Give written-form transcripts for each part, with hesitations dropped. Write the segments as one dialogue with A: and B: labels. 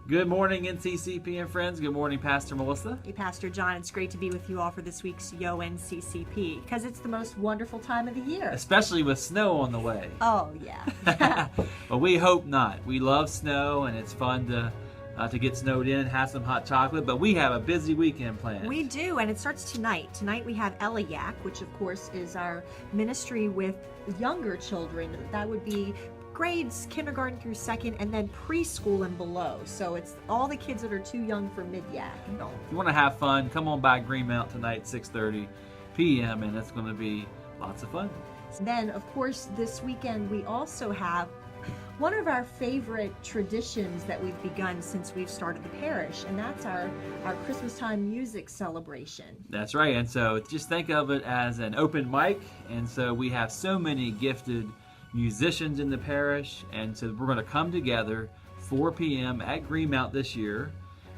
A: Good morning, NCCP and friends. Good morning, Pastor Melissa.
B: Hey, Pastor John. It's great to be with you all for this week's Yo NCCP because it's the most wonderful time of the year.
A: Especially with snow on the way.
B: Oh, yeah.
A: But we hope not. We love snow, and it's fun to get snowed in, have some hot chocolate, but we have a busy weekend planned.
B: We do, and it starts tonight. Tonight we have Eliac, which of course is our ministry with younger children. That would be grades kindergarten through second, and then preschool and below. So it's all the kids that are too young for mid-yak.
A: If you want to have fun, come on by Greenmount tonight, 6:30 p.m., and it's going to be lots of fun.
B: Then, of course, this weekend we also have one of our favorite traditions that we've begun since we've started the parish, and that's our Christmas time music celebration.
A: That's right, and so just think of it as an open mic, and so we have so many gifted musicians in the parish, and so we're going to come together 4 p.m. at Greenmount this year,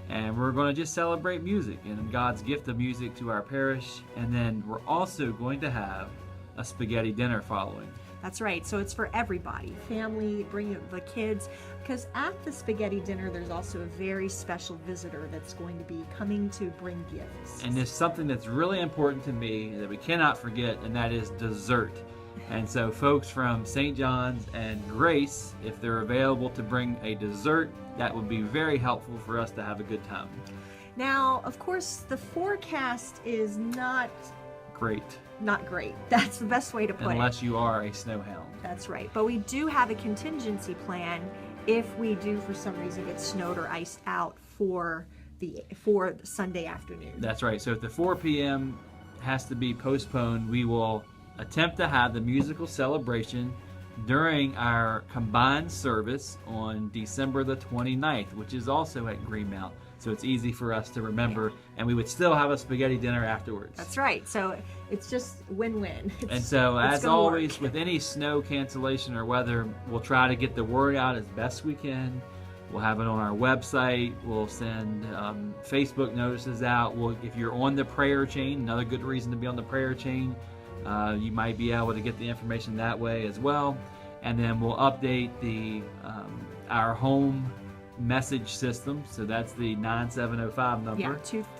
A: and we're going to just celebrate music and God's gift of music to our parish, and then we're also going to have a spaghetti dinner following.
B: That's right. So it's for everybody, family, bring the kids, because at the spaghetti dinner, there's also a very special visitor that's going to be coming to bring gifts.
A: And there's something that's really important to me that we cannot forget, and that is dessert. And so folks from St. John's and Grace, if they're available to bring a dessert, that would be very helpful for us to have a good time.
B: Now, of course, the forecast is not
A: great.
B: That's the best way to put it.
A: Unless you are a snowhound.
B: That's right. But we do have a contingency plan if we do, for some reason, get snowed or iced out for Sunday afternoon.
A: That's right. So if the 4 p.m. has to be postponed, we will attempt to have the musical celebration during our combined service on December the 29th, which is also at Greenmount. So it's easy for us to remember, and we would still have a spaghetti dinner afterwards.
B: That's right. So it's just win-win.
A: And so, as always, with any snow cancellation or weather, we'll try to get the word out as best we can. We'll have it on our website. We'll send Facebook notices out. If you're on the prayer chain, another good reason to be on the prayer chain, you might be able to get the information that way as well. And then we'll update our home message system. So that's the 9705 number.
B: Yeah,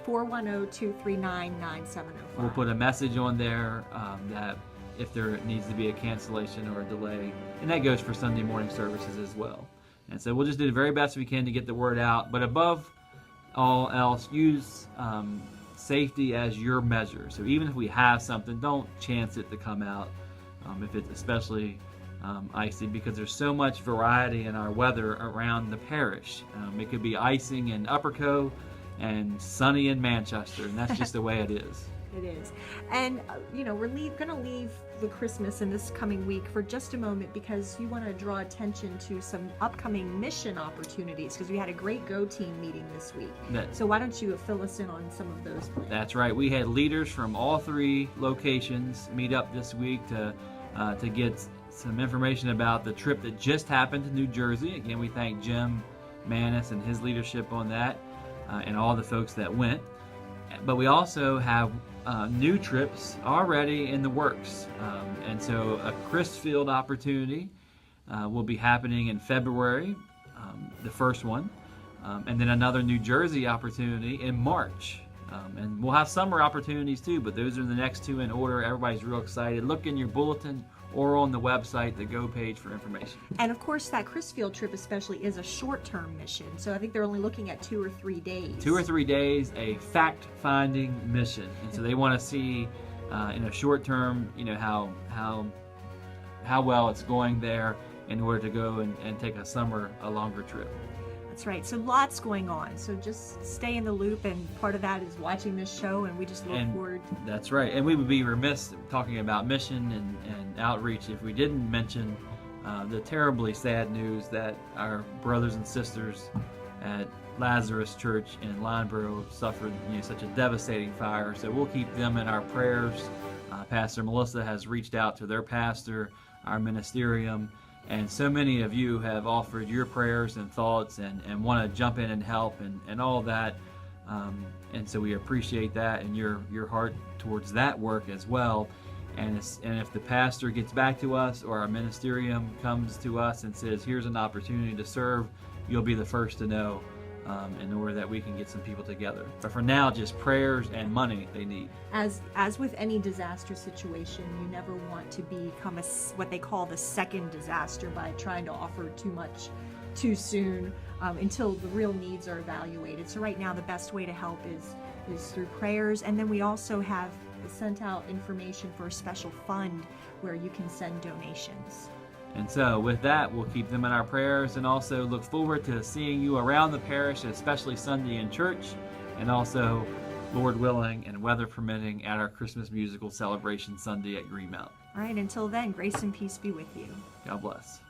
B: 410-239-9705.
A: We'll put a message on there that if there needs to be a cancellation or a delay. And that goes for Sunday morning services as well. And so we'll just do the very best we can to get the word out. But above all else, use safety as your measure. So even if we have something, don't chance it to come out if it's especially icy, because there's so much variety in our weather around the parish. It could be icing in Upperco and sunny in Manchester, and that's just the way it is.
B: It is. And, we're going to leave the Christmas in this coming week for just a moment because you want to draw attention to some upcoming mission opportunities, because we had a great Go Team meeting this week. So why don't you fill us in on some of those plans? That's
A: right. We had leaders from all 3 locations meet up this week to get some information about the trip that just happened to New Jersey. Again, we thank Jim Manis and his leadership on that, and all the folks that went. But we also have new trips already in the works. And so a Chrisfield opportunity will be happening in February, the first one, and then another New Jersey opportunity in March. And we'll have summer opportunities too, but those are the next 2 in order. Everybody's real excited. Look in your bulletin or on the website, the Go page, for information.
B: And of course, that Chrisfield trip especially is a short-term mission. So I think they're only looking at 2 or 3 days.
A: 2 or 3 days, a fact-finding mission. And so they want to see in a short term, how well it's going there in order to go and take a longer trip.
B: That's right. So lots going on. So just stay in the loop, and part of that is watching this show, and we just look forward.
A: That's right. And we would be remiss talking about mission and outreach if we didn't mention the terribly sad news that our brothers and sisters at Lazarus Church in Lineborough suffered such a devastating fire. So we'll keep them in our prayers. Pastor Melissa has reached out to their pastor, our ministerium, and so many of you have offered your prayers and thoughts and want to jump in and help and all that. And so we appreciate that and your heart towards that work as well. And if the pastor gets back to us or our ministerium comes to us and says, here's an opportunity to serve, you'll be the first to know. in order that we can get some people together. But for now, just prayers and money they need.
B: As with any disaster situation, you never want to become what they call the second disaster by trying to offer too much too soon until the real needs are evaluated. So right now the best way to help is through prayers, and then we also have sent out information for a special fund where you can send donations.
A: And so with that, we'll keep them in our prayers and also look forward to seeing you around the parish, especially Sunday in church, and also, Lord willing and weather permitting, at our Christmas musical celebration Sunday at Greenmount.
B: All right, until then, grace and peace be with you.
A: God bless.